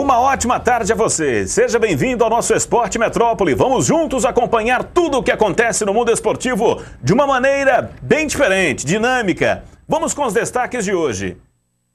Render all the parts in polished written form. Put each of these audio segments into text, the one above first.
Uma ótima tarde a você. Seja bem-vindo ao nosso Esporte Metrópole. Vamos juntos acompanhar tudo o que acontece no mundo esportivo de uma maneira bem diferente, dinâmica. Vamos com os destaques de hoje.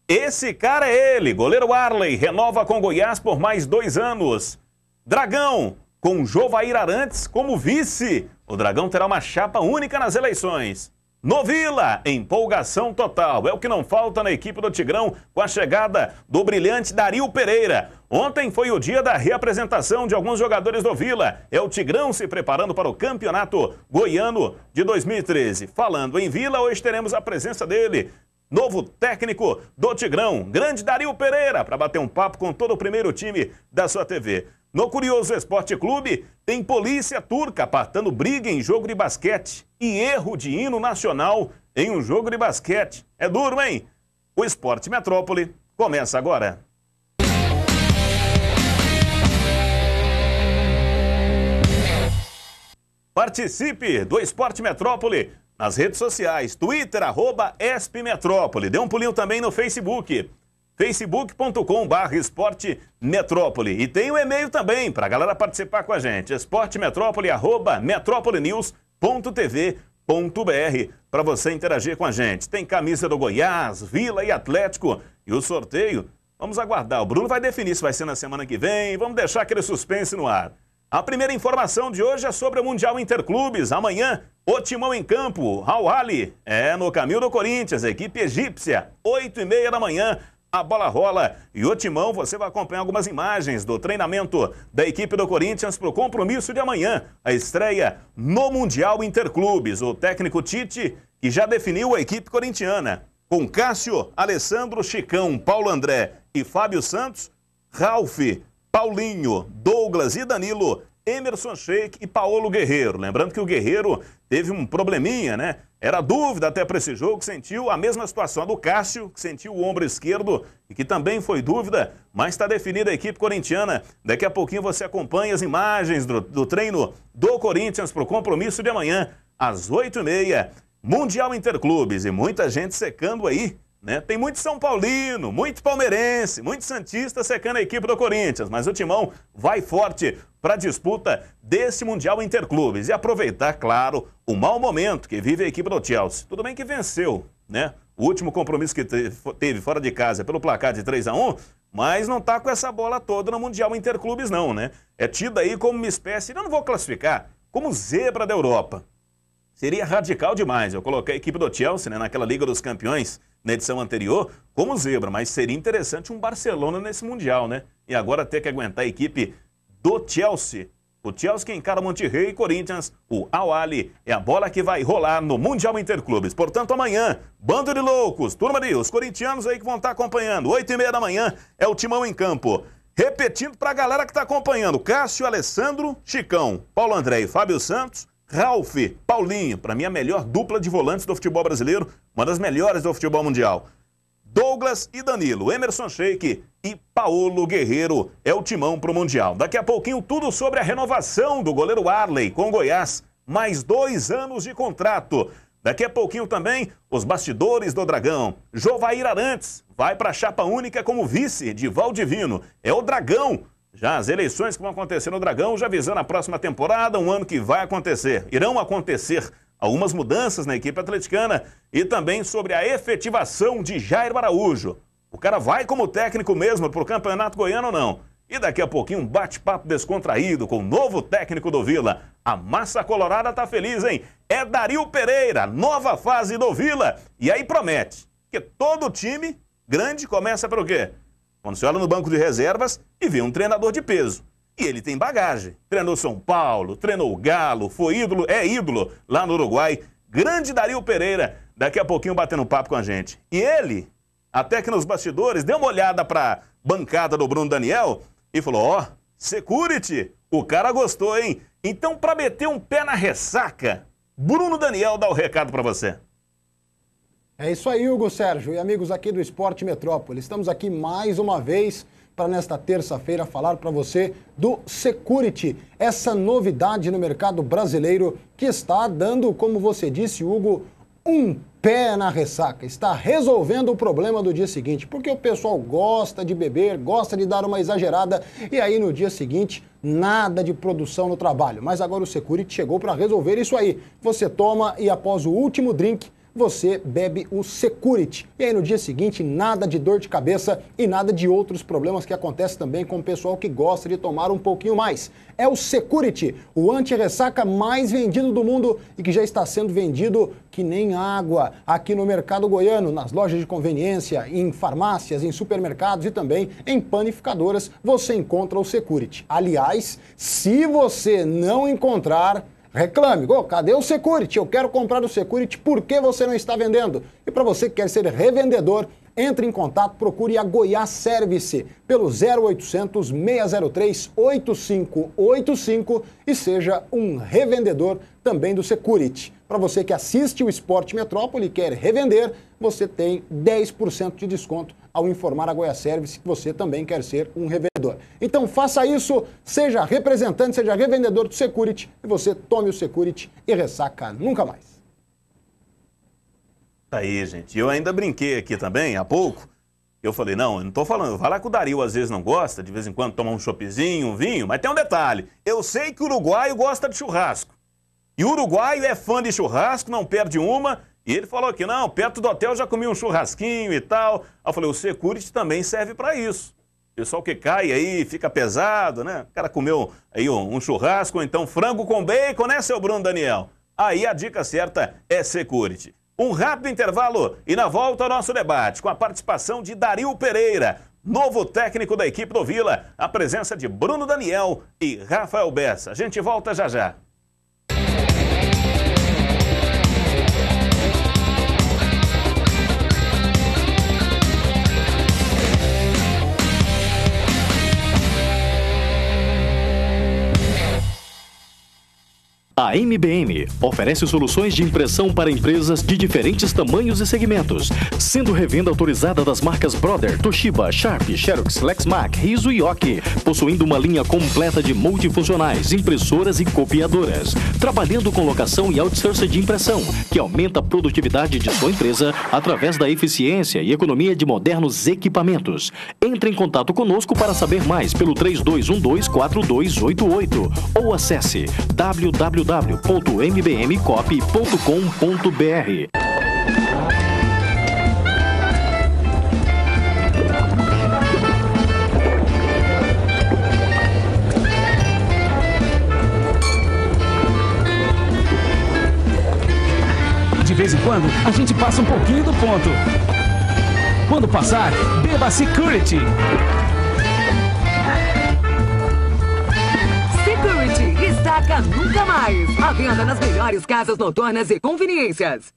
Esse cara é ele, goleiro Arley, renova com Goiás por mais 2 anos. Dragão, com Jovair Arantes como vice. O Dragão terá uma chapa única nas eleições. No Vila, empolgação total. É o que não falta na equipe do Tigrão com a chegada do brilhante Dario Pereira. Ontem foi o dia da reapresentação de alguns jogadores do Vila. É o Tigrão se preparando para o Campeonato Goiano de 2013. Falando em Vila, hoje teremos a presença dele, novo técnico do Tigrão, grande Dario Pereira, para bater um papo com todo o primeiro time da sua TV. No Curioso Esporte Clube, tem polícia turca apartando briga em jogo de basquete e erro de hino nacional em um jogo de basquete. É duro, hein? O Esporte Metrópole começa agora. Participe do Esporte Metrópole nas redes sociais, Twitter, @ESPMetrópole. Dê um pulinho também no Facebook, facebook.com/Esporte Metrópole. E tem o e-mail também para a galera participar com a gente, esportemetrópole@metropolenews.tv.br, para você interagir com a gente. Tem camisa do Goiás, Vila e Atlético. E o sorteio, vamos aguardar. O Bruno vai definir se vai ser na semana que vem. Vamos deixar aquele suspense no ar. A primeira informação de hoje é sobre o Mundial Interclubes. Amanhã, o Timão em campo. Al Ahly é no caminho do Corinthians, a equipe egípcia, 8h30 da manhã. A bola rola e o Timão, você vai acompanhar algumas imagens do treinamento da equipe do Corinthians para o compromisso de amanhã, a estreia no Mundial Interclubes. O técnico Tite, que já definiu a equipe corintiana, com Cássio, Alessandro, Chicão, Paulo André e Fábio Santos, Ralf, Paulinho, Douglas e Danilo, Emerson Sheik e Paolo Guerreiro. Lembrando que o Guerreiro teve um probleminha, né? Era dúvida até para esse jogo, sentiu a mesma situação do Cássio, que sentiu o ombro esquerdo e que também foi dúvida, mas está definida a equipe corintiana. Daqui a pouquinho você acompanha as imagens do treino do Corinthians para o compromisso de amanhã, às 8h30, Mundial Interclubes. E muita gente secando aí, né? Tem muito São Paulino, muito palmeirense, muito santista secando a equipe do Corinthians, mas o Timão vai forte para a disputa desse Mundial Interclubes e aproveitar, claro, o mau momento que vive a equipe do Chelsea. Tudo bem que venceu, né? O último compromisso que teve fora de casa pelo placar de 3-1, mas não tá com essa bola toda no Mundial Interclubes não, né? É tido aí como uma espécie, eu não vou classificar, como zebra da Europa. Seria radical demais eu colocar a equipe do Chelsea, né, naquela Liga dos Campeões, na edição anterior, como zebra, mas seria interessante um Barcelona nesse Mundial, né? E agora ter que aguentar a equipe do Chelsea. O Chelsea que encara o Monterrey e Corinthians, o Al Ahly é a bola que vai rolar no Mundial Interclubes. Portanto, amanhã, bando de loucos, turma de os corintianos aí que vão estar acompanhando, 8h30 da manhã é o Timão em campo. Repetindo para a galera que está acompanhando, Cássio, Alessandro, Chicão, Paulo André e Fábio Santos, Ralf, Paulinho, para mim a melhor dupla de volantes do futebol brasileiro, uma das melhores do futebol mundial. Douglas e Danilo, Emerson Sheik e Paolo Guerreiro é o Timão para o Mundial. Daqui a pouquinho tudo sobre a renovação do goleiro Arley com Goiás, mais 2 anos de contrato. Daqui a pouquinho também os bastidores do Dragão. Jovair Arantes vai para a chapa única como vice de Valdivino. É o Dragão. Já as eleições que vão acontecer no Dragão, já visando a próxima temporada, um ano que vai acontecer. Irão acontecer algumas mudanças na equipe atleticana e também sobre a efetivação de Jair Araújo. O cara vai como técnico mesmo para o Campeonato Goiano ou não? E daqui a pouquinho um bate-papo descontraído com o novo técnico do Vila. A massa colorada tá feliz, hein? É Dario Pereira, nova fase do Vila. E aí promete que todo time grande começa pelo quê? Quando você olha no banco de reservas e vê um treinador de peso. E ele tem bagagem. Treinou São Paulo, treinou o Galo, foi ídolo, é ídolo lá no Uruguai. Grande Dario Pereira, daqui a pouquinho batendo papo com a gente. E ele, até que nos bastidores, deu uma olhada para a bancada do Bruno Daniel e falou, ó, security, o cara gostou, hein? Então, para meter um pé na ressaca, Bruno Daniel dá o recado para você. É isso aí, Hugo Sérgio e amigos aqui do Esporte Metrópole. Estamos aqui mais uma vez para nesta terça-feira falar para você do Security, essa novidade no mercado brasileiro que está dando, como você disse, Hugo, um pé na ressaca, está resolvendo o problema do dia seguinte, porque o pessoal gosta de beber, gosta de dar uma exagerada e aí no dia seguinte nada de produção no trabalho. Mas agora o Security chegou para resolver isso aí. Você toma e após o último drink, você bebe o Security. E aí no dia seguinte, nada de dor de cabeça e nada de outros problemas que acontecem também com o pessoal que gosta de tomar um pouquinho mais. É o Security, o anti-ressaca mais vendido do mundo e que já está sendo vendido que nem água aqui no mercado goiano, nas lojas de conveniência, em farmácias, em supermercados e também em panificadoras você encontra o Security. Aliás, se você não encontrar, reclame. Cadê o Security? Eu quero comprar o Security, por que você não está vendendo? E para você que quer ser revendedor, entre em contato, procure a Goiás Service pelo 0800 603 8585 e seja um revendedor também do Security. Para você que assiste o Esporte Metrópole e quer revender, você tem 10% de desconto ao informar a Goiás Service que você também quer ser um revendedor. Então faça isso, seja representante, seja revendedor do Security e você tome o Security e ressaca nunca mais. Tá aí, gente. Eu ainda brinquei aqui também, há pouco. Eu falei, não, eu não tô falando, vai lá que o Dario às vezes não gosta, de vez em quando toma um choppzinho, um vinho, mas tem um detalhe. Eu sei que o uruguaio gosta de churrasco. E o uruguaio é fã de churrasco, não perde uma. E ele falou que não, perto do hotel já comi um churrasquinho e tal. Aí eu falei, o Security também serve para isso. Pessoal que cai aí, fica pesado, né? O cara comeu aí um churrasco, ou então frango com bacon, né, seu Bruno Daniel? Aí a dica certa é Security. Um rápido intervalo e na volta ao nosso debate, com a participação de Dario Pereira, novo técnico da equipe do Vila, a presença de Bruno Daniel e Rafael Bessa. A gente volta já já. A MBM oferece soluções de impressão para empresas de diferentes tamanhos e segmentos, sendo revenda autorizada das marcas Brother, Toshiba, Sharp, Xerox, Lexmark, Riso e Oki, possuindo uma linha completa de multifuncionais, impressoras e copiadoras, trabalhando com locação e outsourcing de impressão, que aumenta a produtividade de sua empresa através da eficiência e economia de modernos equipamentos. Entre em contato conosco para saber mais pelo 3212-4288 ou acesse www.mbmcop.com.br. De vez em quando, a gente passa um pouquinho do ponto. Quando passar, beba Security. Destaca nunca mais. A venda nas melhores casas noturnas e conveniências.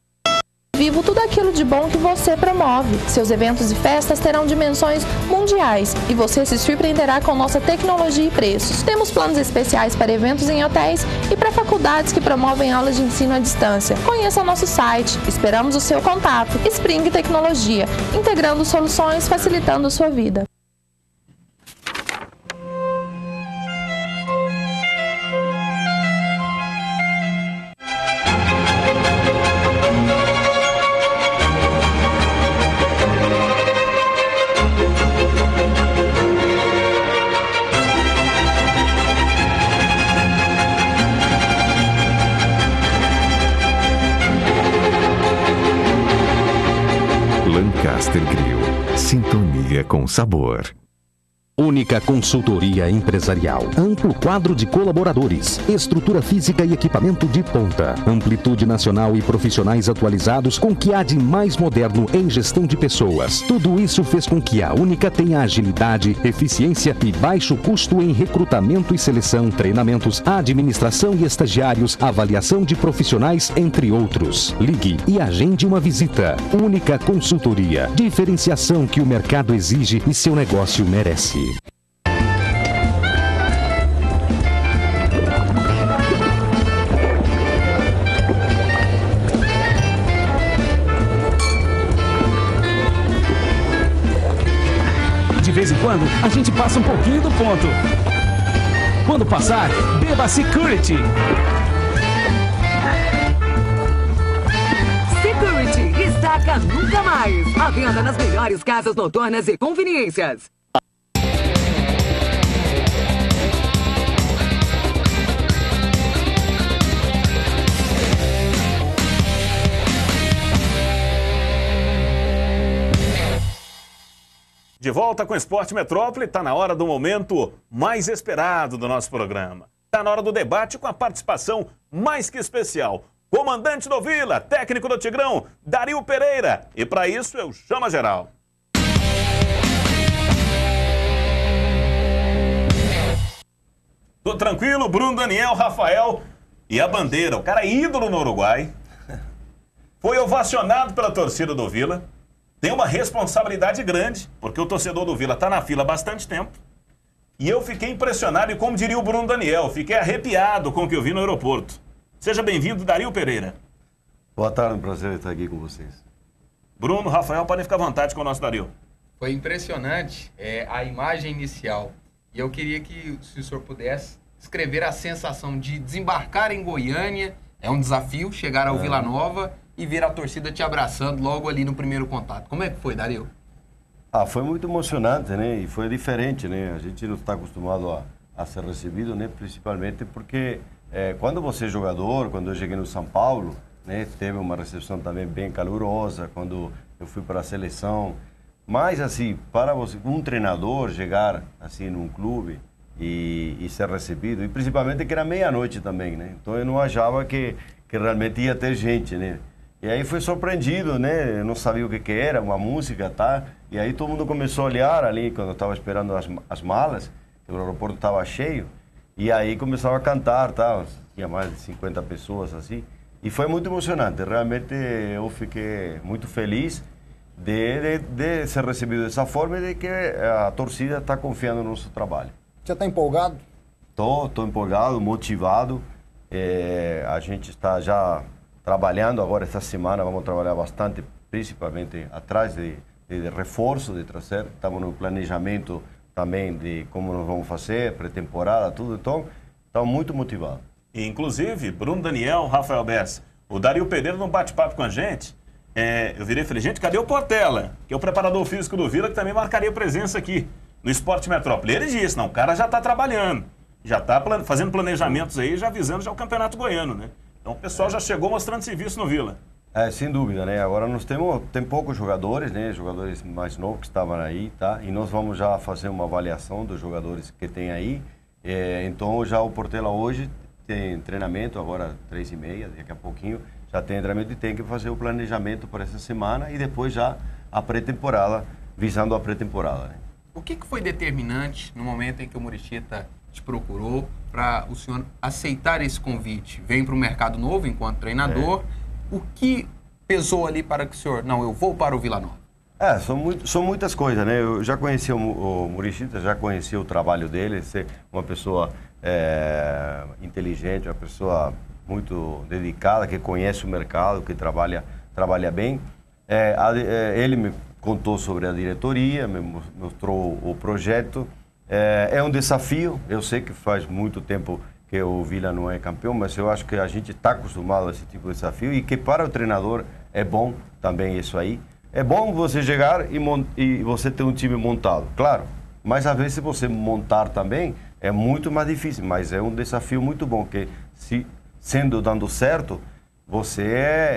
Vivo tudo aquilo de bom que você promove. Seus eventos e festas terão dimensões mundiais e você se surpreenderá com nossa tecnologia e preços. Temos planos especiais para eventos em hotéis e para faculdades que promovem aulas de ensino à distância. Conheça nosso site. Esperamos o seu contato. Spring Tecnologia, integrando soluções, facilitando sua vida. Lancaster Grill, sintonia com sabor. Única consultoria empresarial, amplo quadro de colaboradores, estrutura física e equipamento de ponta, amplitude nacional e profissionais atualizados com o que há de mais moderno em gestão de pessoas. Tudo isso fez com que a Única tenha agilidade, eficiência e baixo custo em recrutamento e seleção, treinamentos, administração e estagiários, avaliação de profissionais, entre outros. Ligue e agende uma visita. Única Consultoria, diferenciação que o mercado exige e seu negócio merece. De vez em quando, a gente passa um pouquinho do ponto. Quando passar, beba Security. Security destaca nunca mais. À venda nas melhores casas noturnas e conveniências. De volta com o Esporte Metrópole, está na hora do momento mais esperado do nosso programa. Está na hora do debate com a participação mais que especial. Comandante do Vila, técnico do Tigrão, Dario Pereira. E para isso eu chamo a geral. Tô tranquilo, Bruno, Daniel, Rafael e a bandeira. O cara é ídolo no Uruguai. Foi ovacionado pela torcida do Vila. Tem uma responsabilidade grande, porque o torcedor do Vila está na fila há bastante tempo. E eu fiquei impressionado, e como diria o Bruno Daniel, fiquei arrepiado com o que eu vi no aeroporto. Seja bem-vindo, Dario Pereira. Boa tarde, um prazer estar aqui com vocês. Bruno, Rafael, podem ficar à vontade com o nosso Dario. Foi impressionante a imagem inicial. E eu queria que se o senhor pudesse escrever a sensação de desembarcar em Goiânia. É um desafio chegar ao Vila Nova e ver a torcida te abraçando logo ali no primeiro contato. Como é que foi, Dario? Foi muito emocionante, né? E foi diferente, né? A gente não está acostumado a ser recebido, né? Principalmente porque quando você é jogador, quando eu cheguei no São Paulo, né? Teve uma recepção também bem calorosa, quando eu fui para a seleção. Mas, assim, para você, um treinador chegar, assim, num clube e ser recebido, e principalmente que era meia-noite também, né? Então eu não achava que realmente ia ter gente, né? E aí fui surpreendido, né? Eu não sabia o que era, uma música, tá? E aí todo mundo começou a olhar ali, quando eu estava esperando as malas, que o aeroporto estava cheio, e aí começava a cantar, tá? Tinha mais de 50 pessoas, assim. E foi muito emocionante, realmente eu fiquei muito feliz de ser recebido dessa forma e de que a torcida está confiando no nosso trabalho. Você está empolgado? Estou empolgado, motivado. A gente está já trabalhando agora essa semana, vamos trabalhar bastante, principalmente atrás de reforço, de trazer. Estamos no planejamento também de como nós vamos fazer, pré-temporada, tudo. Então, estamos muito motivados. Inclusive, Bruno Daniel, Rafael Bessa, o Dario Pereira num bate-papo com a gente, eu virei e falei, gente, cadê o Portela? Que é o preparador físico do Vila, que também marcaria presença aqui no Esporte Metrópole. Ele disse, não, o cara já está trabalhando, já está fazendo planejamentos aí, já avisando já o Campeonato Goiano, né? Então o pessoal já chegou mostrando serviço no Vila. Sem dúvida, né? Agora nós tem poucos jogadores, né? Jogadores mais novos que estavam aí, tá? E nós vamos já fazer uma avaliação dos jogadores que tem aí. Então já o Portela hoje tem treinamento, agora 3h30, daqui a pouquinho já tem treinamento e tem que fazer o planejamento para essa semana e depois já a pré-temporada, visando a pré-temporada, né? O que foi determinante no momento em que o Murichita te procurou para o senhor aceitar esse convite? Vem para o mercado novo enquanto treinador. O que pesou ali para que o senhor... Não, eu vou para o Vila Nova. São muitas coisas, né? Eu já conheci o Murichita, já conheci o trabalho dele, ser uma pessoa inteligente, uma pessoa muito dedicada, que conhece o mercado, que trabalha bem. Ele me contou sobre a diretoria, me mostrou o projeto. É um desafio, eu sei que faz muito tempo que o Vila não é campeão, mas eu acho que a gente está acostumado a esse tipo de desafio e que para o treinador é bom também isso aí. É bom você chegar e você ter um time montado, claro, mas às vezes se você montar também é muito mais difícil, mas é um desafio muito bom, que se dando certo, você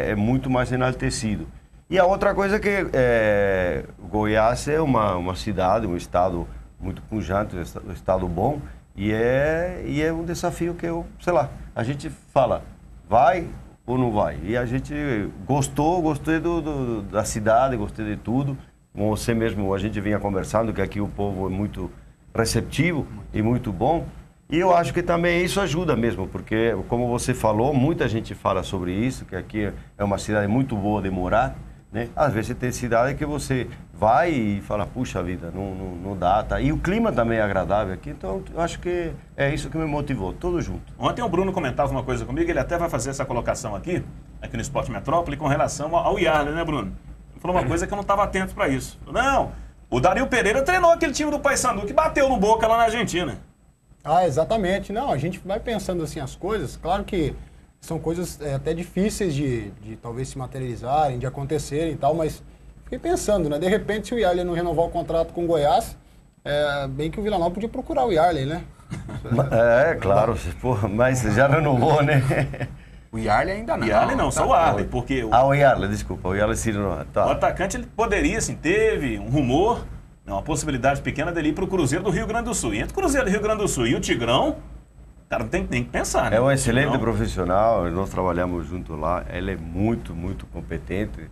é muito mais enaltecido. E a outra coisa é que Goiás é uma cidade, um estado muito pujante, um estado bom, e é um desafio que a gente fala, vai ou não vai? E a gente gostei da cidade, gostei de tudo. Com você mesmo, a gente vinha conversando que aqui o povo é muito receptivo e muito bom. E eu acho que também isso ajuda mesmo, porque, como você falou, muita gente fala sobre isso, que aqui é uma cidade muito boa de morar, né? Às vezes tem cidade que você vai e fala, puxa vida, não dá, tá? E o clima também é agradável aqui, então eu acho que é isso que me motivou, tudo junto. Ontem o Bruno comentava uma coisa comigo, ele até vai fazer essa colocação aqui no Esporte Metrópole, com relação ao Yarley, né, Bruno? Ele falou uma coisa que eu não estava atento para isso. Não, o Dario Pereira treinou aquele time do Paysandu que bateu no Boca lá na Argentina. Exatamente. Não, a gente vai pensando assim as coisas, claro que São coisas até difíceis de talvez se materializarem, de acontecerem e tal, mas fiquei pensando, né? De repente, se o Yarley não renovar o contrato com o Goiás, bem que o Vila Nova podia procurar o Yarley, né? Claro, mas já renovou, né? O Yarley ainda não. O Yarley não, só o Arley, porque... o Yarley, desculpa, o Yarley tá. O atacante, ele poderia, assim, teve um rumor, uma possibilidade pequena dele ir para o Cruzeiro do Rio Grande do Sul. E entre o Cruzeiro do Rio Grande do Sul e o Tigrão, cara, tem que pensar, né? É um excelente profissional, nós trabalhamos junto lá, ele é muito, muito competente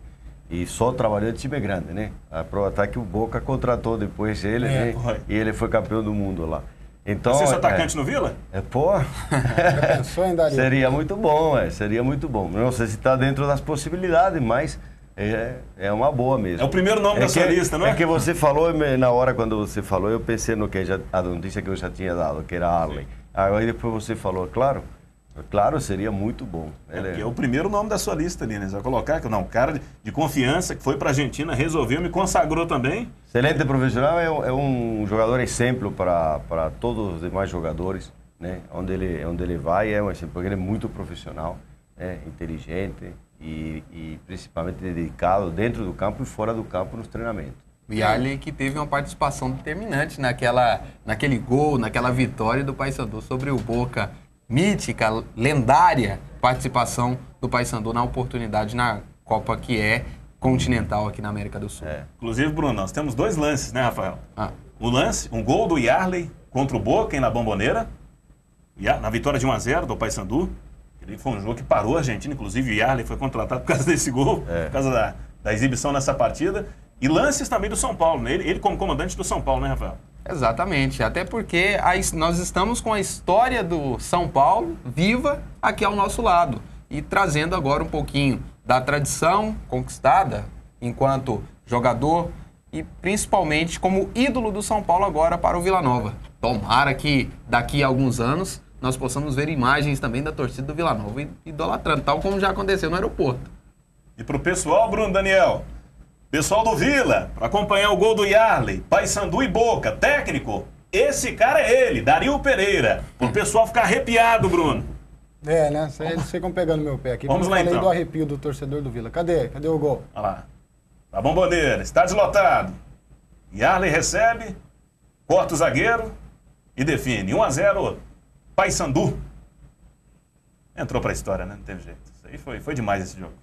e só trabalhou de time grande, né? A prova tá que o Boca contratou depois ele, né? E ele foi campeão do mundo lá. Então, você é atacante no Vila? Seria muito bom, seria muito bom. Não sei se está dentro das possibilidades, mas é uma boa mesmo. É o primeiro nome da sua lista, não é? É que você falou, na hora quando você falou, eu pensei no que a notícia que eu já tinha dado, que era Arley. Aí depois você falou, claro, seria muito bom. É o primeiro nome da sua lista ali, né? Você vai colocar que não, um cara de confiança que foi para a Argentina, resolveu, me consagrou também. Excelente profissional, é um jogador exemplo para todos os demais jogadores, né? Onde ele vai é um exemplo, porque ele é muito profissional, inteligente e principalmente dedicado dentro do campo e fora do campo nos treinamentos. O Yarley que teve uma participação determinante naquele gol, naquela vitória do Paysandu sobre o Boca. Mítica, lendária participação do Paysandu na oportunidade na Copa que é continental aqui na América do Sul. Inclusive, Bruno, nós temos 2 lances, né, Rafael? Um gol do Yarley contra o Boca na Bombonera, na vitória de 1-0 do Paysandu. Ele foi um jogo que parou a Argentina, inclusive o Yarley foi contratado por causa desse gol, por causa da exibição nessa partida. E lances também do São Paulo, né? Ele como comandante do São Paulo, né, Rafael? Exatamente, até porque nós estamos com a história do São Paulo viva aqui ao nosso lado e trazendo agora um pouquinho da tradição conquistada enquanto jogador e principalmente como ídolo do São Paulo agora para o Vila Nova. Tomara que daqui a alguns anos nós possamos ver imagens também da torcida do Vila Nova idolatrando, tal como já aconteceu no aeroporto. E para o pessoal, Bruno Daniel, pessoal do Vila, para acompanhar o gol do Yarley, Paysandu e Boca, técnico, esse cara é ele, Dario Pereira. O pessoal ficar arrepiado, Bruno. Né? Eles ficam pegando meu pé aqui. Vamos lá, eu falei então. Do arrepio do torcedor do Vila. Cadê o gol? Olha lá. A Bombonera, estádio lotado. Yarley recebe, corta o zagueiro e define. 1-0, Paysandu. Entrou para a história, né? Não teve jeito. Isso aí foi demais esse jogo.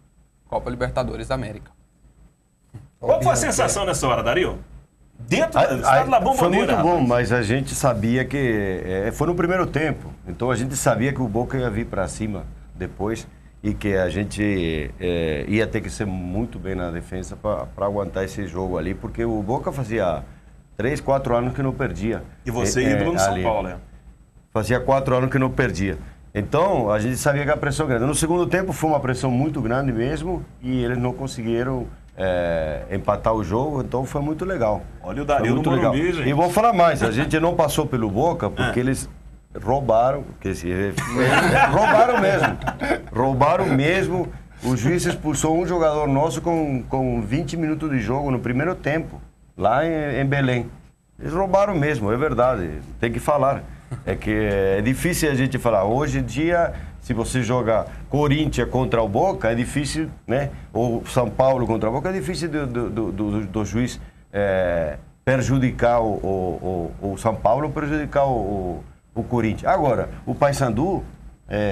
Copa Libertadores da América. Qual foi a sensação nessa hora, Dario? Dentro do estado da Bombonera. Foi muito bom, rapaz. mas a gente sabia que... foi no primeiro tempo. Então a gente sabia que o Boca ia vir para cima depois e que a gente ia ter que ser muito bem na defesa para aguentar esse jogo ali, porque o Boca fazia 3, 4 anos que não perdia. E você ídolo no São Paulo, né? Fazia 4 anos que não perdia. Então, a gente sabia que a pressão era grande. No segundo tempo foi uma pressão muito grande mesmo e eles não conseguiram empatar o jogo, então foi muito legal. Olha o Dario no Morumbi, gente. E vou falar mais, a gente não passou pelo Boca porque eles roubaram, roubaram mesmo. O juiz expulsou um jogador nosso com 20 minutos de jogo no primeiro tempo, lá em Belém. Eles roubaram mesmo, é verdade, tem que falar. É que é difícil a gente falar. Hoje em dia, se você joga Corinthians contra o Boca, é difícil, né? Ou São Paulo contra o Boca, é difícil do juiz prejudicar o São Paulo, prejudicar o Corinthians. Agora, o Paysandu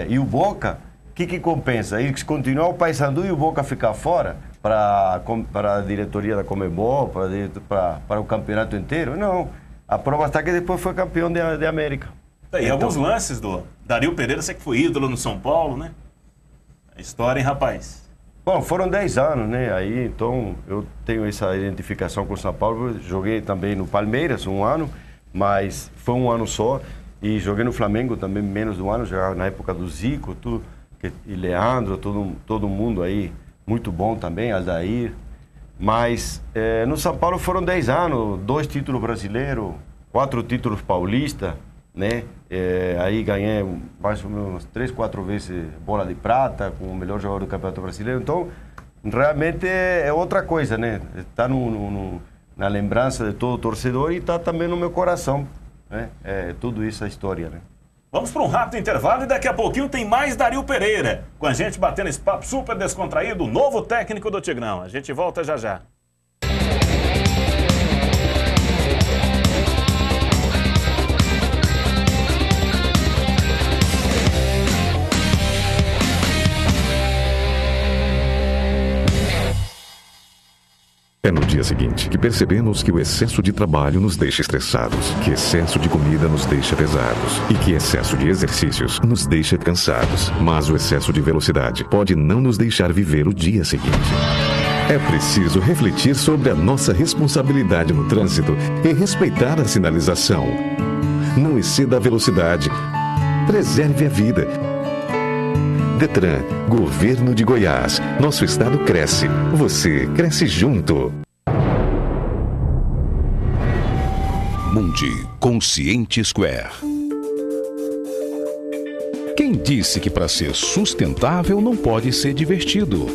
e o Boca, o que compensa? Eles continuar o Paysandu e o Boca ficar fora para a diretoria da Conmebol, para o campeonato inteiro? Não. A prova está que depois foi campeão de América. E alguns lances do Dario Pereira, você que foi ídolo no São Paulo, né? A história, hein, rapaz? Bom, foram 10 anos, né? Aí, então, eu tenho essa identificação com o São Paulo. Joguei também no Palmeiras 1 ano, mas foi 1 ano só. E joguei no Flamengo também menos de 1 ano, jogava na época do Zico, e Leandro, todo mundo aí, muito bom também, Aldair. Mas no São Paulo foram 10 anos, 2 títulos brasileiros, 4 títulos paulistas, né? Aí ganhei mais ou menos 3, 4 vezes bola de prata, com o melhor jogador do Campeonato Brasileiro. Então, realmente é outra coisa, né? Está na lembrança de todo torcedor e está também no meu coração, né? Tudo isso, a história, né? Vamos para um rápido intervalo e daqui a pouquinho tem mais Dario Pereira. Com a gente batendo esse papo super descontraído, o novo técnico do Tigrão. A gente volta já já. É no dia seguinte que percebemos que o excesso de trabalho nos deixa estressados, que excesso de comida nos deixa pesados e que excesso de exercícios nos deixa cansados. Mas o excesso de velocidade pode não nos deixar viver o dia seguinte. É preciso refletir sobre a nossa responsabilidade no trânsito e respeitar a sinalização. Não exceda a velocidade. Preserve a vida. Detran, Governo de Goiás. Nosso estado cresce. Você cresce junto. Mundi Consciente Square. Quem disse que para ser sustentável não pode ser divertido?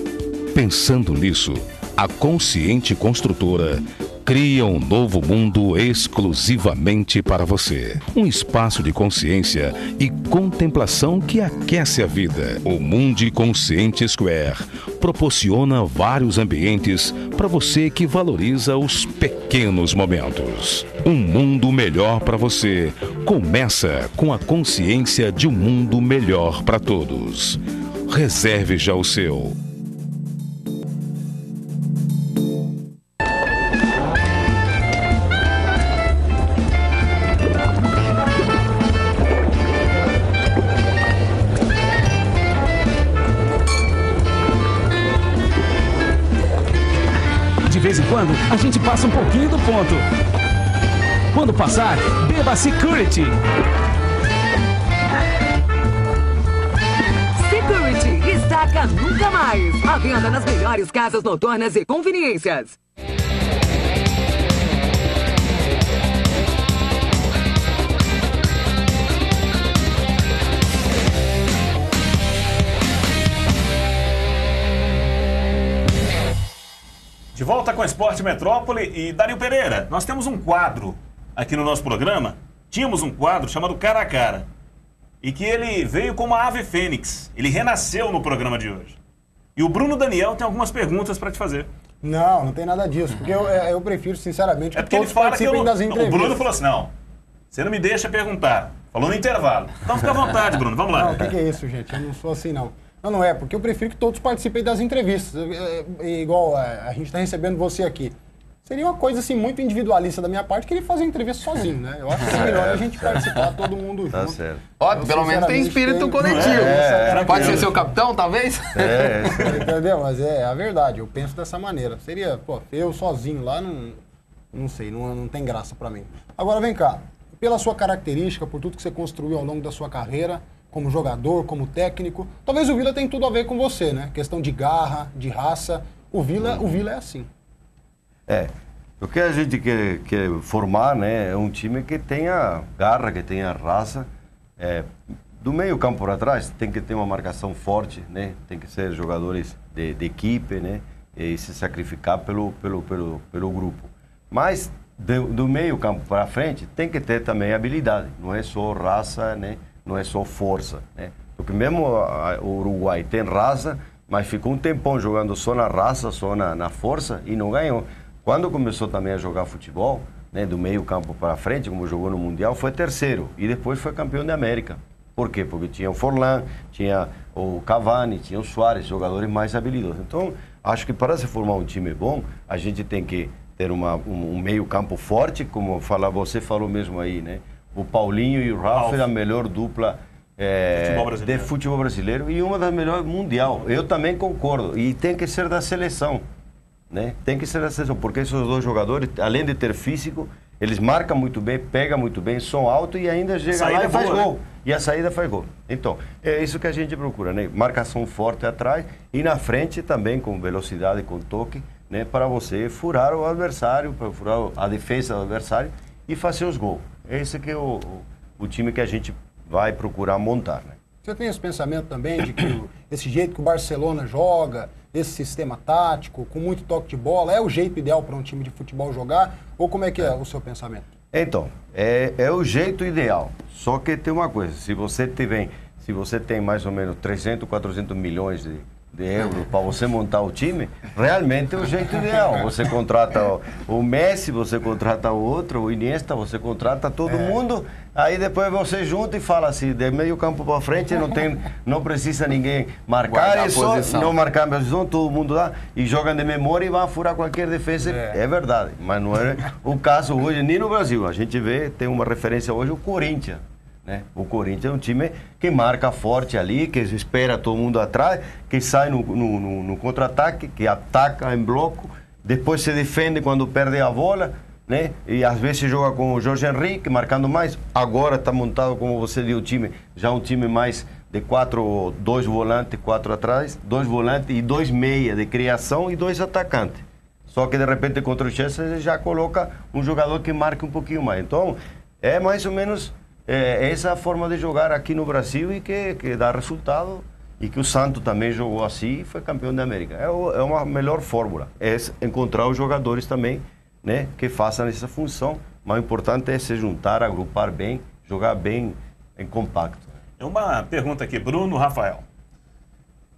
Pensando nisso, a Consciente Construtora cria um novo mundo exclusivamente para você. Um espaço de consciência e contemplação que aquece a vida. O Mundi Consciente Square proporciona vários ambientes para você que valoriza os pequenos momentos. Um mundo melhor para você começa com a consciência de um mundo melhor para todos. Reserve já o seu. De vez em quando, a gente passa um pouquinho do ponto. Quando passar, beba Security. Security, destaca nunca mais. À venda nas melhores casas noturnas e conveniências. De volta com o Esporte Metrópole e Dario Pereira. Nós temos um quadro aqui no nosso programa. Tínhamos um quadro chamado Cara a Cara. E que ele veio como a ave fênix. Ele renasceu no programa de hoje. E o Bruno Daniel tem algumas perguntas para te fazer. Não tem nada disso. Porque eu prefiro, sinceramente, que porque todos ele fala participem das entrevistas. O Bruno falou assim, não, você não me deixa perguntar. Falou no intervalo. Então fica à vontade, Bruno. Vamos lá. Não, o que é isso, gente? Eu não sou assim, não. Não é, porque eu prefiro que todos participem das entrevistas. Igual a gente está recebendo você aqui. Seria uma coisa assim muito individualista da minha parte, querer fazer entrevista sozinho, né? Eu acho que é melhor a gente participar todo mundo tá junto. Certo. Ó, pelo menos tem espírito coletivo. Pode ser seu capitão, talvez? Entendeu? Mas é a verdade, eu penso dessa maneira. Seria, pô, eu sozinho lá, não sei, não tem graça pra mim. Agora vem cá, pela sua característica, por tudo que você construiu ao longo da sua carreira, como jogador, como técnico, talvez o Vila tenha tudo a ver com você, né? Questão de garra, de raça. O Vila é assim. O que a gente quer formar, né, é um time que tenha garra, que tenha raça. Do meio campo para trás tem que ter uma marcação forte, né? Tem que ser jogadores de equipe, né? E se sacrificar pelo grupo. Mas do meio campo para frente tem que ter também habilidade. Não é só raça, né? Não é só força, né? Porque mesmo o Uruguai tem raça, mas ficou um tempão jogando só na raça, só na força e não ganhou. Quando começou também a jogar futebol, né, do meio campo para frente, como jogou no Mundial, foi terceiro e depois foi campeão da América. Por quê? Porque tinha o Forlan, tinha o Cavani, tinha o Suárez, jogadores mais habilidosos. Então, acho que para se formar um time bom, a gente tem que ter um meio campo forte, como você falou mesmo aí, né? O Paulinho e o Ralf é a melhor dupla de futebol brasileiro e uma das melhores mundial. Eu também concordo. E tem que ser da seleção. Né? Tem que ser da seleção, porque esses dois jogadores, além de ter físico, eles marcam muito bem, pegam muito bem, são altos e ainda chegam lá e faz gol. Né? E a saída faz gol. Então, é isso que a gente procura, né? Marcação forte atrás e na frente também com velocidade, com toque, né? Para você furar o adversário, para furar a defesa do adversário e fazer os gols. Esse que é o time que a gente vai procurar montar, né? Você tem esse pensamento também de que esse jeito que o Barcelona joga, esse sistema tático, com muito toque de bola, é o jeito ideal para um time de futebol jogar? Ou como é que é o seu pensamento? Então, é o jeito ideal. Só que tem uma coisa, se você tem mais ou menos 300, 400 milhões de euros para você montar o time, realmente é o jeito ideal. Você contrata o Messi, você contrata o outro, o Iniesta, você contrata todo mundo, aí depois você junta e fala assim, de meio campo para frente não precisa ninguém marcar, é só não marcar a posição, todo mundo dá e jogam de memória e vão furar qualquer defesa. É verdade, mas não é o caso hoje, nem no Brasil. A gente vê, tem uma referência hoje, o Corinthians. Né? O Corinthians é um time que marca forte ali, que espera todo mundo atrás, que sai no contra-ataque, que ataca em bloco, depois se defende quando perde a bola, né? E às vezes joga com o Jorge Henrique, marcando mais. Agora está montado, como você viu, o time, já um time mais de 2 volantes, 4 atrás, 2 volantes e 2 meia de criação e 2 atacantes. Só que de repente contra o Chelsea ele já coloca um jogador que marque um pouquinho mais. Então, é mais ou menos... essa forma de jogar aqui no Brasil e que dá resultado, e que o Santos também jogou assim e foi campeão da América. É uma melhor fórmula, é encontrar os jogadores também, né, que façam essa função, mas o importante é se juntar, agrupar bem, jogar bem em compacto. É uma pergunta aqui, Bruno Rafael.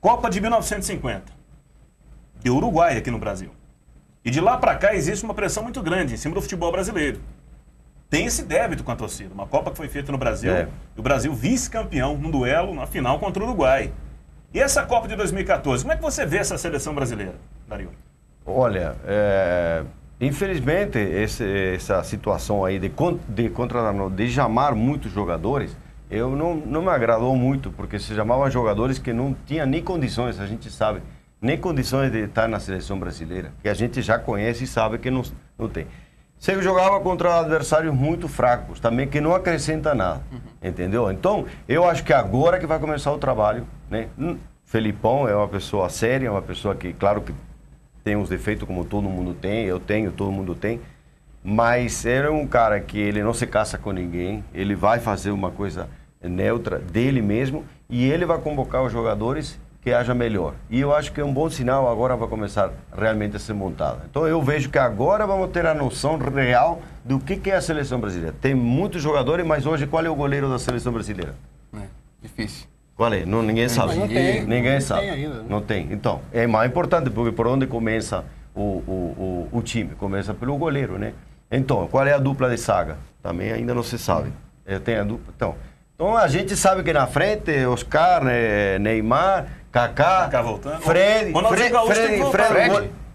Copa de 1950, de Uruguai aqui no Brasil. E de lá para cá existe uma pressão muito grande em cima do futebol brasileiro. Tem esse débito com a torcida. Uma Copa que foi feita no Brasil, e o Brasil vice-campeão num duelo na final contra o Uruguai. E essa Copa de 2014, como é que você vê essa seleção brasileira, Dario? Olha, infelizmente, essa situação aí de chamar muitos jogadores, não me agradou muito, porque se chamavam jogadores que não tinham nem condições, a gente sabe, nem condições de estar na seleção brasileira, que a gente já conhece e sabe que não tem. Você jogava contra adversários muito fracos, também que não acrescenta nada, entendeu? Então, eu acho que agora que vai começar o trabalho, né? Felipão é uma pessoa séria, é uma pessoa que, claro que tem uns defeitos como todo mundo tem, eu tenho, todo mundo tem, mas ele é um cara que ele não se caça com ninguém, ele vai fazer uma coisa neutra dele mesmo e ele vai convocar os jogadores que haja melhor. E eu acho que é um bom sinal, agora vai começar realmente a ser montada. Então eu vejo que agora vamos ter a noção real do que é a seleção brasileira. Tem muitos jogadores, mas hoje qual é o goleiro da seleção brasileira? Difícil. Qual é? Ninguém sabe. Ninguém sabe. Tem ainda, né? Não tem. Então, é mais importante, porque por onde começa o time? Começa pelo goleiro, né? Então, qual é a dupla de zaga? Também ainda não se sabe. Tem a dupla. Então a gente sabe que na frente, Oscar, Neymar, Kaká, voltando. Fred.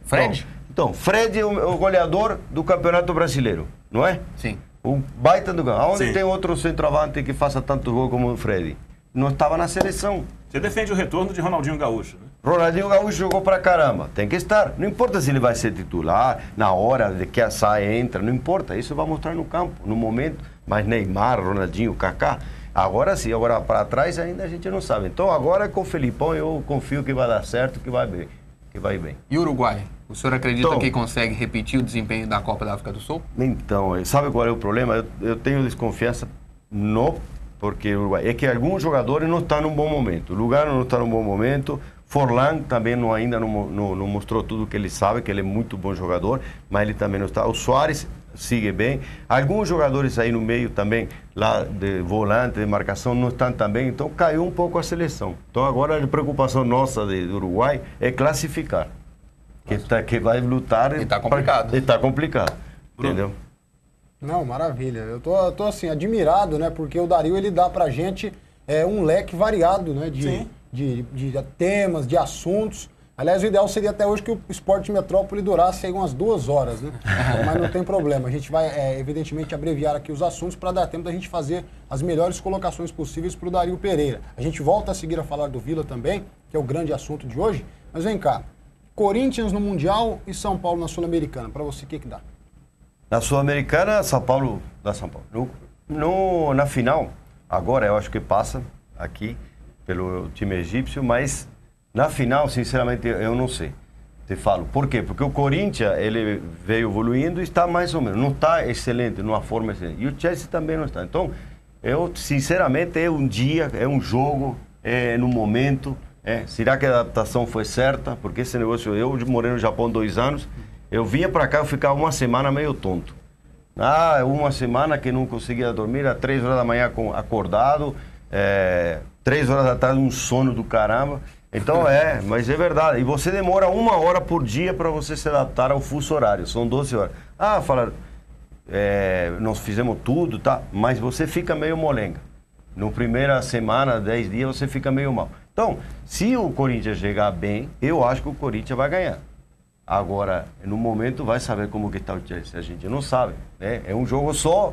Fred? Então, Fred é o goleador do Campeonato Brasileiro, não é? Sim. Um baita do campo. Aonde Sim. tem outro centroavante que faça tanto gol como o Fred? Não estava na seleção. Você defende o retorno de Ronaldinho Gaúcho, né? Ronaldinho Gaúcho jogou pra caramba. Tem que estar. Não importa se ele vai ser titular, na hora de que a sai entra, não importa. Isso vai mostrar no campo, no momento. Mas Neymar, Ronaldinho, Kaká, agora sim, agora para trás ainda a gente não sabe. Então agora com o Felipão eu confio que vai dar certo, que vai bem. E o Uruguai? O senhor acredita que consegue repetir o desempenho da Copa da África do Sul? Então, sabe qual é o problema? Eu tenho desconfiança porque o Uruguai é que alguns jogadores não estão num bom momento. O Lugano não está num bom momento. Forlan também ainda não mostrou tudo que ele sabe, que ele é muito bom jogador, mas ele também não está. O Soares sigue bem. Alguns jogadores aí no meio também, lá de volante, de marcação, não estão tão bem. Então caiu um pouco a seleção. Então agora a preocupação nossa do Uruguai é classificar. Que vai lutar. E está complicado. Está complicado. Entendeu? Não, maravilha. Eu tô assim, admirado, né? Porque o Dario, ele dá pra gente um leque variado, né? De temas, de assuntos. Aliás, o ideal seria até hoje que o Esporte Metrópole durasse aí umas 2 horas, né? Mas não tem problema. A gente vai, evidentemente, abreviar aqui os assuntos para dar tempo da gente fazer as melhores colocações possíveis para o Dario Pereira. A gente volta a seguir a falar do Vila também, que é o grande assunto de hoje. Mas vem cá, Corinthians no Mundial e São Paulo na Sul-Americana. Para você, o que dá? Na Sul-Americana, São Paulo dá São Paulo. Na final, agora eu acho que passa aqui pelo time egípcio, mas na final, sinceramente, eu não sei. Te falo. Por quê? Porque o Corinthians, ele veio evoluindo e está mais ou menos. Não está excelente, numa forma excelente. E o Chelsea também não está. Então, eu, sinceramente, é um dia, é um jogo, é no momento. Será que a adaptação foi certa? Porque esse negócio, eu morei no Japão 2 anos, eu vinha para cá, eu ficava uma semana meio tonto. Uma semana que não conseguia dormir, às 3 horas da manhã acordado, 3 horas da tarde um sono do caramba. Então mas é verdade. E você demora 1 hora por dia para você se adaptar ao fuso horário. São 12 horas. Falaram, nós fizemos tudo, tá? Mas você fica meio molenga. Na primeira semana, 10 dias, você fica meio mal. Então, se o Corinthians chegar bem, eu acho que o Corinthians vai ganhar. Agora, no momento, vai saber como que está o Chelsea. A gente não sabe, né? É um jogo só,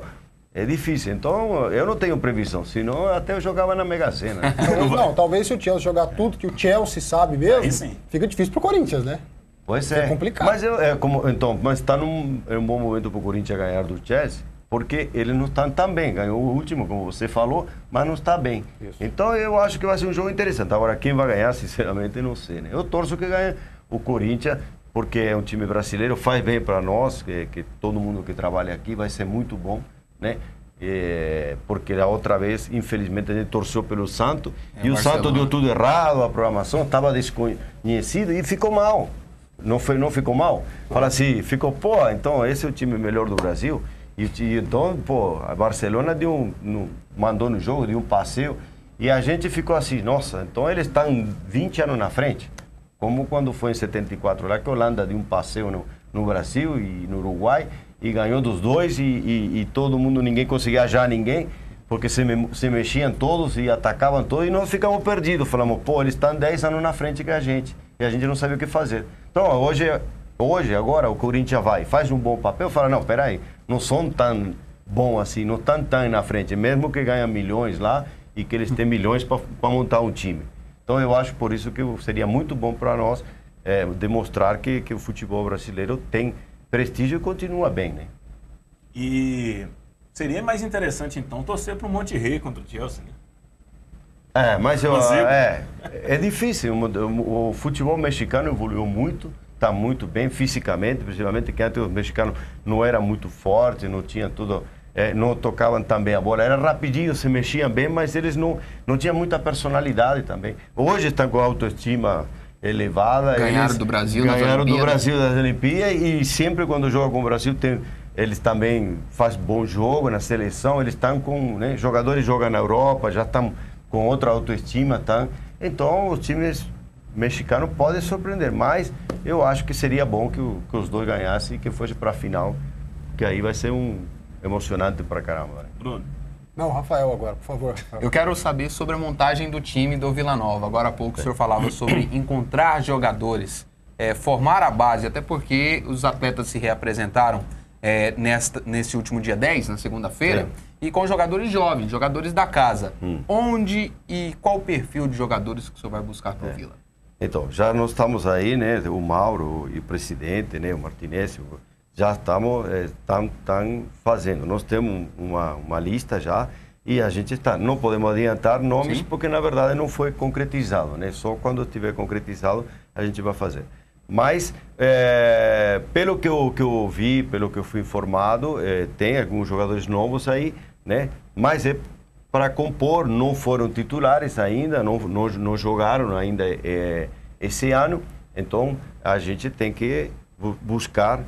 é difícil. Então, eu não tenho previsão. Senão, até eu jogava na Mega Sena. Talvez se o Chelsea jogar tudo que o Chelsea sabe mesmo, fica difícil pro Corinthians, né? Pois é. É complicado. Mas mas está num bom momento para o Corinthians ganhar do Chelsea, porque ele não está tão bem. Ganhou o último, como você falou, mas não está bem. Isso. Então eu acho que vai ser um jogo interessante. Agora, quem vai ganhar, sinceramente, não sei, né? Eu torço que ganhe o Corinthians, porque é um time brasileiro, faz bem para nós, que todo mundo que trabalha aqui vai ser muito bom, né? Porque a outra vez, infelizmente, a gente torceu pelo Santos, e o Santos deu tudo errado, a programação estava desconhecida e ficou mal. Não ficou mal? Fala assim, ficou, então esse é o time melhor do Brasil. E então, a Barcelona mandou no jogo, deu um passeio, e a gente ficou assim, nossa, então eles estão 20 anos na frente. Como quando foi em 74 lá, que a Holanda deu um passeio no Brasil e no Uruguai, e ganhou dos dois, e todo mundo, ninguém conseguia achar ninguém, porque se mexiam todos e atacavam todos, e nós ficamos perdidos. Falamos, eles estão 10 anos na frente que a gente, e a gente não sabia o que fazer. Então, hoje, agora, o Corinthians faz um bom papel, fala, não, peraí, não são tão bom assim, não estão tão na frente, mesmo que ganham milhões lá e que eles têm milhões para montar um time. Então, eu acho por isso que seria muito bom para nós demonstrar que o futebol brasileiro tem prestígio e continua bem, né? E seria mais interessante, então, torcer para o Monte Rei contra o Chelsea, né? Mas é difícil. O futebol mexicano evoluiu muito, está muito bem fisicamente, principalmente que antes os mexicanos não eram muito fortes, não tinham tudo, não tocavam tão bem a bola. Era rapidinho, se mexiam bem, mas eles não tinham muita personalidade também. Hoje estão com a autoestima elevada. Ganharam do Brasil das Olimpíadas, e sempre quando jogam com o Brasil eles também fazem bom jogo na seleção. Eles estão com, né, jogadores jogam na Europa, já estão com outra autoestima, tá? Então os times mexicanos podem surpreender, mas eu acho que seria bom que os dois ganhassem e que fosse para a final, que aí vai ser emocionante para caramba. Né? Bruno? Não, Rafael agora, por favor. Eu quero saber sobre a montagem do time do Vila Nova. Agora há pouco o senhor falava sobre encontrar jogadores, formar a base, até porque os atletas se reapresentaram nesse último dia 10, na segunda-feira, e com jogadores jovens, jogadores da casa. Onde e qual o perfil de jogadores que o senhor vai buscar para o Vila? Então, já nós estamos aí, né, o Mauro e o presidente, né, o Martinez, já estão fazendo. Nós temos uma lista já, e a gente não podemos adiantar nomes, sim, porque na verdade não foi concretizado, né? Só quando estiver concretizado a gente vai fazer. Mas, pelo que eu vi, pelo que eu fui informado, tem alguns jogadores novos aí, né? Mas para compor, não foram titulares ainda, não jogaram ainda esse ano. Então, a gente tem que buscar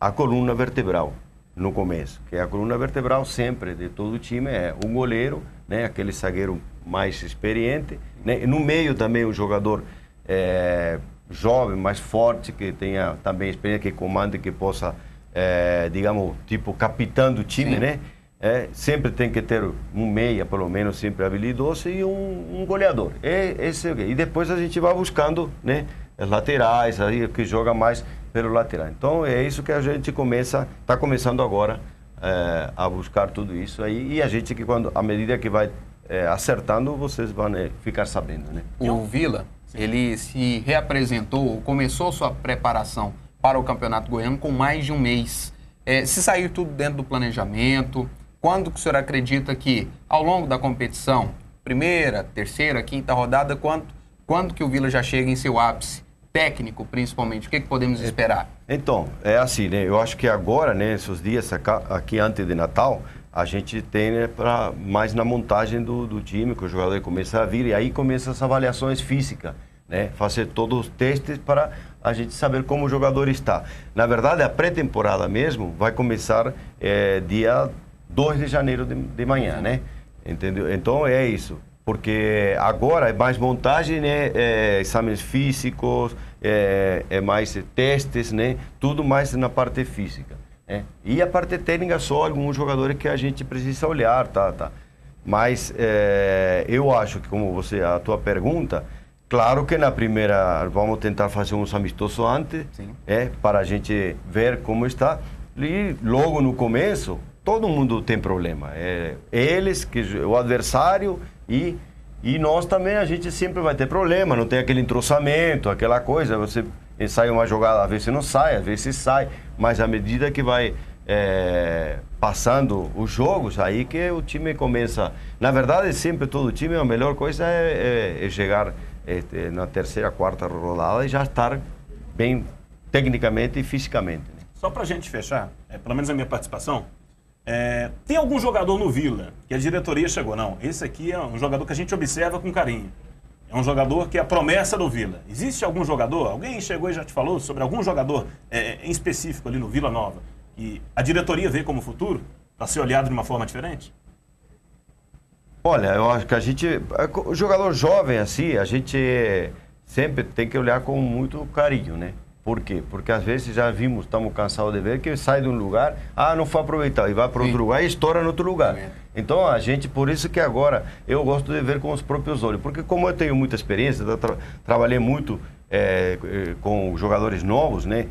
a coluna vertebral no começo. Que a coluna vertebral sempre de todo o time é um goleiro, né? Aquele zagueiro mais experiente, né? No meio também um jogador jovem, mais forte, que tenha também experiência, que comande, que possa, digamos, tipo capitão do time, sim, né? Sempre tem que ter um meia, pelo menos, sempre habilidoso, e um goleador. E depois a gente vai buscando, né, as laterais, aí, que joga mais pelo lateral. Então é isso que a gente está começando agora a buscar tudo isso aí, e a gente que à medida que vai acertando, vocês vão ficar sabendo, né? O Vila, ele se reapresentou, começou sua preparação para o Campeonato Goiano com mais de um mês. Se sair tudo dentro do planejamento, quando que o senhor acredita que, ao longo da competição, primeira, terceira, quinta rodada, quando que o Vila já chega em seu ápice? Técnico, principalmente, o que podemos esperar? Então, é assim, né? Eu acho que agora, né, esses dias aqui antes de Natal, a gente tem, né, mais na montagem do time, que o jogador começa a vir, e aí começam as avaliações físicas, né? Fazer todos os testes para a gente saber como o jogador está. Na verdade, a pré-temporada mesmo vai começar dia 2 de janeiro de manhã, né? Entendeu? Então é isso. Porque agora é mais montagem, né? Exames físicos, mais testes, né? Tudo mais na parte física. Né? E a parte técnica só alguns jogadores que a gente precisa olhar, tá. Mas eu acho que, como a tua pergunta, claro que na primeira vamos tentar fazer uns amistosos antes, para a gente ver como está. E logo no começo, todo mundo tem problema. Eles, o adversário e nós também, a gente sempre vai ter problema. Não tem aquele entrosamento, aquela coisa. Você sai uma jogada, às vezes não sai, às vezes sai. Mas à medida que vai passando os jogos, aí que o time começa. Na verdade, sempre todo time, a melhor coisa é chegar na terceira, quarta rodada e já estar bem tecnicamente e fisicamente. Né? Só para a gente fechar, pelo menos a minha participação, tem algum jogador no Vila que a diretoria chegou? Não, esse aqui é um jogador que a gente observa com carinho. É um jogador que é a promessa do Vila. Existe algum jogador? Alguém chegou e já te falou sobre algum jogador em específico ali no Vila Nova que a diretoria vê como futuro para ser olhado de uma forma diferente? Olha, eu acho que o jogador jovem assim, a gente sempre tem que olhar com muito carinho, né? Por quê? Porque às vezes já vimos, estamos cansados de ver que sai de um lugar, não foi aproveitar, e vai para outro lugar e estoura em outro lugar. Então a gente, por isso que agora eu gosto de ver com os próprios olhos, porque como eu tenho muita experiência, trabalhei muito com jogadores novos, né?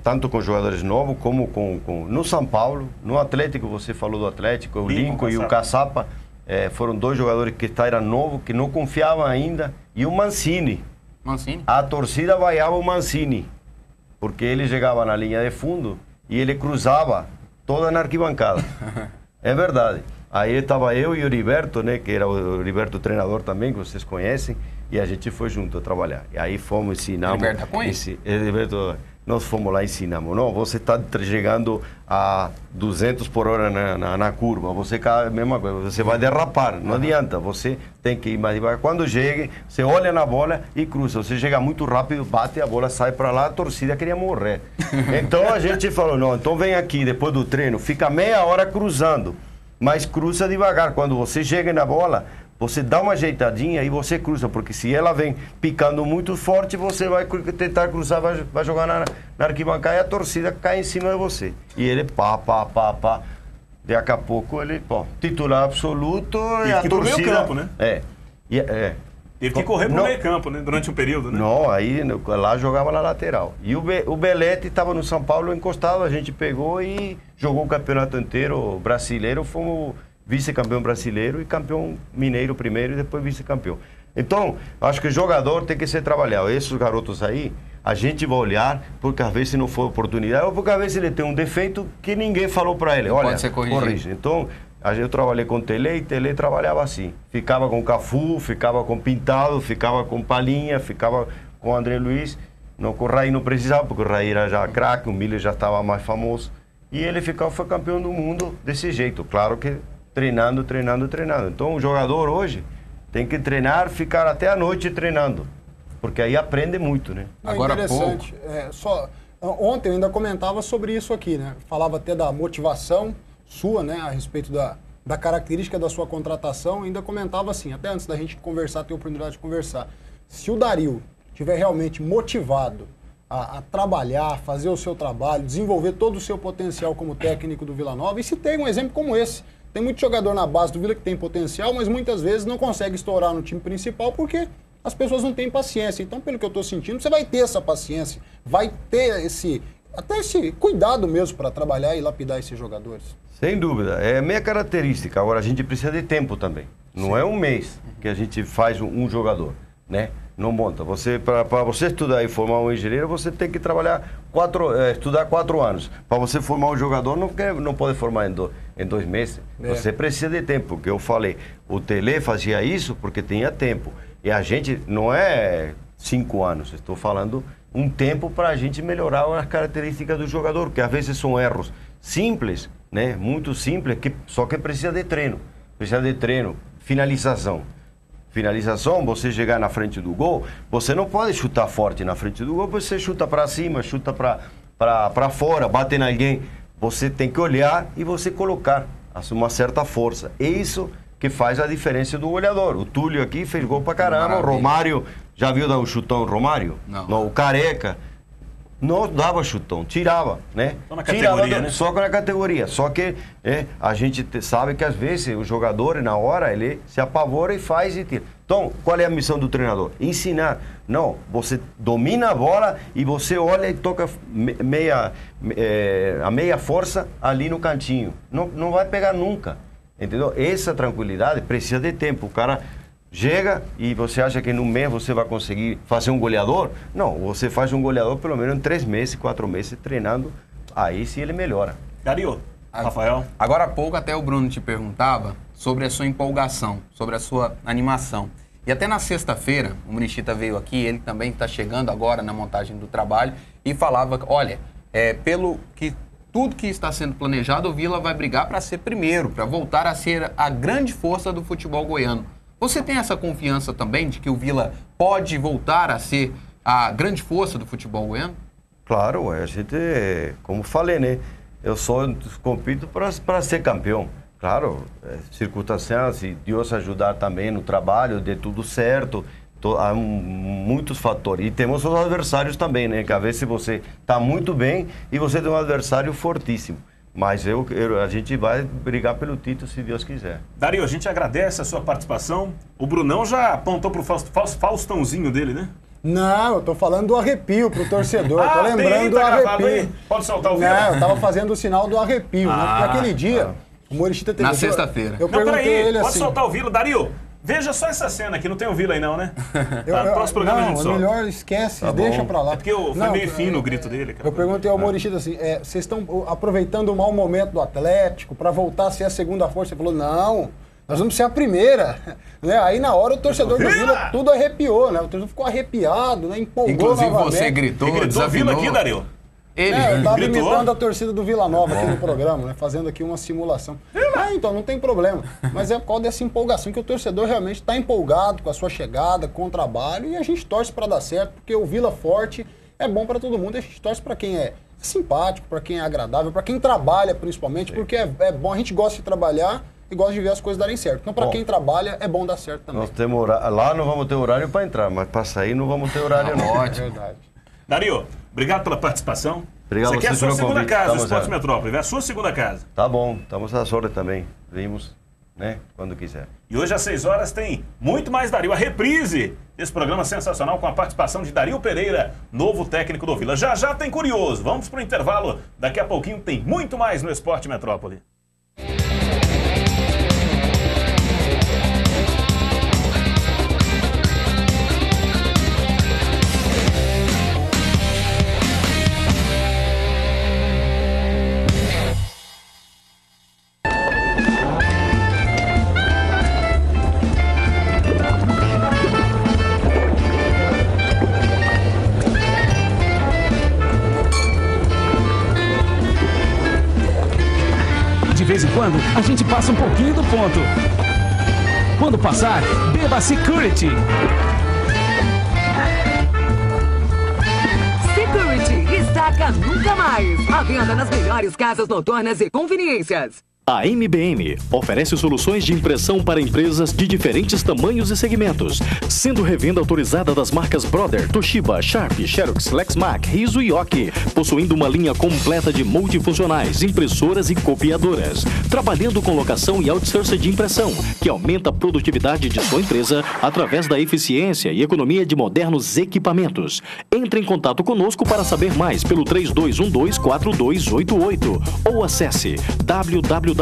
Tanto com jogadores novos como no São Paulo, no Atlético, você falou do Atlético, o Lincoln e o Caçapa, foram dois jogadores que eram novos, que não confiavam ainda, e o Mancini. A torcida vaiava o Mancini, porque ele chegava na linha de fundo e ele cruzava toda na arquibancada. É verdade. Aí estava eu e o Heriberto, né, que era o Heriberto treinador também, que vocês conhecem, e a gente foi junto a trabalhar. E aí fomos, ensinamos... Heriberto com isso? Heriberto, nós fomos lá e ensinamos. Não, você está chegando a 200 por hora na curva, você a mesma coisa, você vai derrapar, não adianta, você tem que ir mais devagar. Quando chegue, você olha na bola e cruza. Você chega muito rápido, bate, a bola sai para lá, a torcida queria morrer. Então a gente falou, não, então vem aqui depois do treino, fica meia hora cruzando, mas cruza devagar. Quando você chega na bola, você dá uma ajeitadinha e você cruza, porque se ela vem picando muito forte, você vai tentar cruzar, vai jogar na arquibancada e a torcida cai em cima de você. E ele pá. Daqui a pouco ele, titular absoluto e a torcida... meio campo, né? Teve que correr pro meio campo, né? Durante um período, né? Não, aí lá jogava na lateral. E o Belete estava no São Paulo encostado, a gente pegou e jogou o campeonato inteiro brasileiro, fomos vice-campeão brasileiro e campeão mineiro primeiro e depois vice-campeão. Então, acho que o jogador tem que ser trabalhado. Esses garotos aí, a gente vai olhar, porque às vezes não foi oportunidade, ou porque às vezes ele tem um defeito que ninguém falou para ele. Olha, pode ser corrige. Então, eu trabalhei com Tele e Tele trabalhava assim. Ficava com Cafu, ficava com Pintado, ficava com Palinha, ficava com André Luiz. Não, com o Raí não precisava, porque o Raí era já craque, o Miller já estava mais famoso. E ele foi campeão do mundo desse jeito. Claro que treinando. Então, o jogador hoje tem que treinar, ficar até a noite treinando, porque aí aprende muito, né? Agora, interessante. Ontem eu ainda comentava sobre isso aqui, né? Falava até da motivação sua, né? A respeito da característica da sua contratação. Ainda comentava assim, até antes da gente conversar, ter a oportunidade de conversar. Se o Dario estiver realmente motivado a trabalhar, fazer o seu trabalho, desenvolver todo o seu potencial como técnico do Vila Nova, e se tem um exemplo como esse, tem muito jogador na base do Vila que tem potencial, mas muitas vezes não consegue estourar no time principal porque as pessoas não têm paciência. Então, pelo que eu estou sentindo, você vai ter essa paciência, vai ter esse cuidado mesmo para trabalhar e lapidar esses jogadores. Sem dúvida, é a minha característica. Agora, a gente precisa de tempo também. Não é um mês que a gente faz um jogador, né? Não monta. Para você estudar e formar um engenheiro, você tem que estudar 4 anos. Para você formar um jogador, não pode formar em 2 meses. Você precisa de tempo, porque eu falei, o Tele fazia isso porque tinha tempo. E a gente, não é 5 anos, estou falando um tempo para a gente melhorar as características do jogador, que às vezes são erros simples, né? Muito simples, só que precisa de treino. Precisa de treino, finalização. finalização, você chegar na frente do gol, você não pode chutar forte na frente do gol, você chuta para cima, chuta para fora, bate em alguém. Você tem que olhar e você colocar uma certa força. É isso que faz a diferença do goleador. O Túlio aqui fez gol pra caramba, o Romário, já viu dar um chutão Romário? Não. O Careca não dava chutão, tirava, né? Só na categoria, né? Só na categoria. Só que a gente sabe que às vezes o jogador, na hora, ele se apavora e faz e tira. Então, qual é a missão do treinador? Ensinar. Não, você domina a bola e você olha e toca a meia força ali no cantinho. Não vai pegar nunca, entendeu? Essa tranquilidade precisa de tempo. O cara chega e você acha que no mês você vai conseguir fazer um goleador? Não, você faz um goleador pelo menos em 3 meses, 4 meses treinando, aí sim ele melhora. Dario, Rafael. Agora há pouco até o Bruno te perguntava sobre a sua empolgação, sobre a sua animação. E até na sexta-feira, o Murichita veio aqui, ele também está chegando agora na montagem do trabalho, e falava, olha, pelo que tudo que está sendo planejado, o Vila vai brigar para ser primeiro, para voltar a ser a grande força do futebol goiano. Você tem essa confiança também de que o Vila pode voltar a ser a grande força do futebol goiano? Claro, a gente, como falei, né? Eu só compito para ser campeão. Claro, circunstâncias, se Deus ajudar também no trabalho, dê tudo certo, há muitos fatores. E temos os adversários também, né? Que às vezes você está muito bem e você tem um adversário fortíssimo. Mas a gente vai brigar pelo título, se Deus quiser. Dario, a gente agradece a sua participação. O Brunão já apontou pro Faustãozinho dele, né? Não, eu tô falando do arrepio pro torcedor. Tô lembrando do arrepio. Pode soltar o vídeo? Não, eu tava fazendo o sinal do arrepio. Naquele dia, o Murichita teve... Na sexta-feira. Eu perguntei ele assim... Pode soltar o Vila. Dario, veja só essa cena aqui. Não tem o Vila aí não, né? Próximo programa a gente solta. Melhor esquece, deixa pra lá. É porque foi meio fino o grito dele. Cara. Eu perguntei ao Murichita assim, vocês estão aproveitando o mau momento do Atlético pra voltar a ser a segunda força? Ele falou, não... Nós vamos ser a primeira, né? Aí na hora o torcedor do Vila tudo arrepiou, né? O torcedor ficou arrepiado, né? Empolgou. Inclusive novamente. Você gritou, desafinou. Vila aqui, Dario. Eu tava imitando a torcida do Vila Nova aqui no programa, né? Fazendo aqui uma simulação. Então não tem problema. Mas é por causa dessa empolgação que o torcedor realmente está empolgado com a sua chegada, com o trabalho, e a gente torce para dar certo, porque o Vila Forte é bom para todo mundo, e a gente torce para quem é simpático, para quem é agradável, para quem trabalha principalmente, porque é bom, a gente gosta de trabalhar e gosta de ver as coisas darem certo. Então, para quem trabalha, é bom dar certo também. Nós temos lá não vamos ter horário para entrar, mas para sair não vamos ter horário não. Ótimo. Verdade. Dario, obrigado pela participação. Obrigado. Isso aqui é a sua segunda casa, o Esporte já. Metrópole. É a sua segunda casa. Tá bom, estamos à sorte também. Vimos, né? Quando quiser. E hoje às 6 horas tem muito mais Dario. A reprise desse programa sensacional com a participação de Dario Pereira, novo técnico do Vila. Já já tem Curioso. Vamos pro intervalo. Daqui a pouquinho tem muito mais no Esporte Metrópole. De vez em quando, a gente passa um pouquinho do ponto. Quando passar, beba Security. Security, destaca nunca mais. À venda nas melhores casas noturnas e conveniências. A MBM oferece soluções de impressão para empresas de diferentes tamanhos e segmentos, sendo revenda autorizada das marcas Brother, Toshiba, Sharp, Xerox, Lexmark, Riso e Yoki, possuindo uma linha completa de multifuncionais, impressoras e copiadoras, trabalhando com locação e outsourcing de impressão, que aumenta a produtividade de sua empresa através da eficiência e economia de modernos equipamentos. Entre em contato conosco para saber mais pelo 3212-4288 ou acesse www.mbmcop.com.br.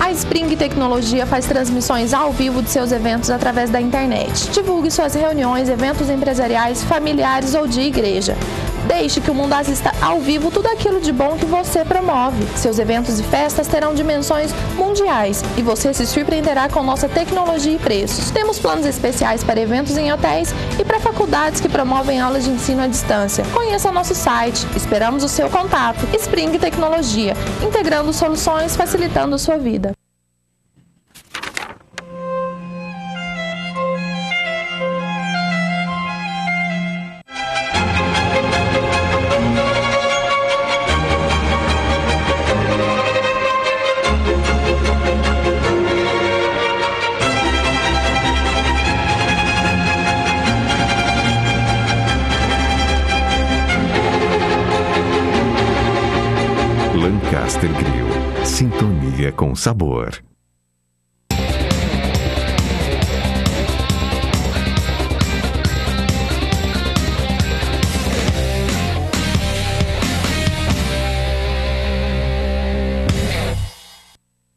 A Spring Tecnologia faz transmissões ao vivo de seus eventos através da internet. Divulgue suas reuniões, eventos empresariais, familiares ou de igreja. Deixe que o mundo assista ao vivo tudo aquilo de bom que você promove. Seus eventos e festas terão dimensões mundiais e você se surpreenderá com nossa tecnologia e preços. Temos planos especiais para eventos em hotéis e para faculdades que promovem aulas de ensino à distância. Conheça nosso site. Esperamos o seu contato. Spring Tecnologia, integrando soluções, facilitando sua vida. dia com sabor.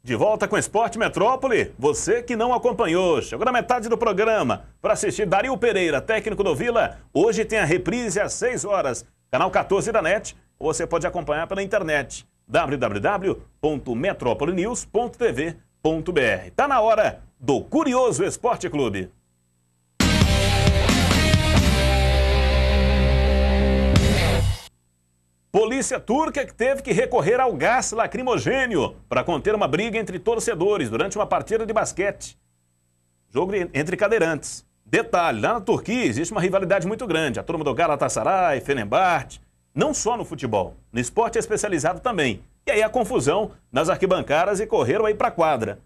De volta com Esporte Metrópole, você que não acompanhou, chegou na metade do programa para assistir Dario Pereira, técnico do Vila. Hoje tem a reprise às 6 horas, canal 14 da NET, ou você pode acompanhar pela internet, www.metropolinews.tv.br. Tá na hora do Curioso Esporte Clube. Polícia turca que teve que recorrer ao gás lacrimogênio para conter uma briga entre torcedores durante uma partida de basquete. Jogo entre cadeirantes. Detalhe, lá na Turquia existe uma rivalidade muito grande. A turma do Galatasaray, Fenerbahçe, não só no futebol, no esporte especializado também. E aí a confusão nas arquibancadas e correram aí para a quadra.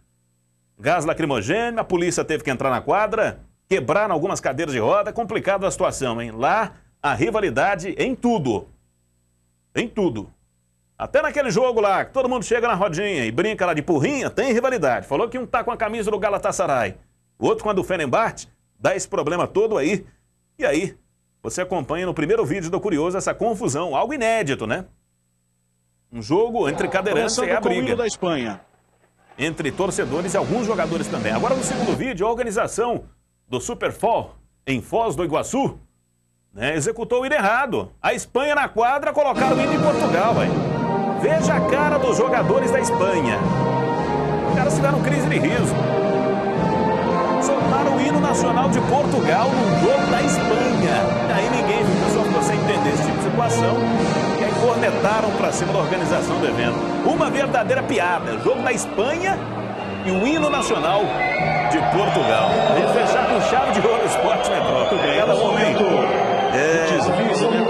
Gás lacrimogênio, a polícia teve que entrar na quadra, quebraram algumas cadeiras de roda, complicada a situação, hein? Lá a rivalidade em tudo. Em tudo. Até naquele jogo lá, que todo mundo chega na rodinha e brinca lá de porrinha, tem rivalidade. Falou que um tá com a camisa do Galatasaray, o outro com a do Fenerbahçe, dá esse problema todo aí. E aí, você acompanha no primeiro vídeo do Curioso essa confusão, algo inédito, né? Um jogo entre cadeirantes e a briga da Espanha. Entre torcedores e alguns jogadores também. Agora no segundo vídeo, a organização do Superfol em Foz do Iguaçu, executou o hino errado. A Espanha na quadra colocaram o hino de Portugal, velho. Veja a cara dos jogadores da Espanha. Os caras tiveram crise de riso. Soltaram o hino nacional de Portugal num jogo da Espanha. E aí ninguém viu, o pessoal ficou sem entender esse tipo de situação. E aí cornetaram pra cima da organização do evento. Uma verdadeira piada. Jogo da Espanha e o hino nacional de Portugal. A gente fechar com chave de ouro o Esporte Metrópole. Cada momento. Desliza, né?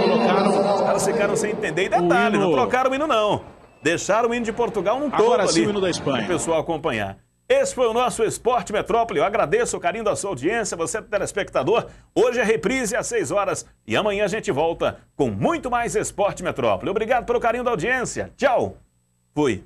Os caras ficaram sem entender. E detalhe, não trocaram o hino não. Deixaram o hino de Portugal num todo agora sim ali. O hino da Espanha. Para o pessoal acompanhar. Esse foi o nosso Esporte Metrópole. Eu agradeço o carinho da sua audiência, você telespectador. Hoje é reprise às 6 horas e amanhã a gente volta com muito mais Esporte Metrópole. Obrigado pelo carinho da audiência. Tchau. Fui.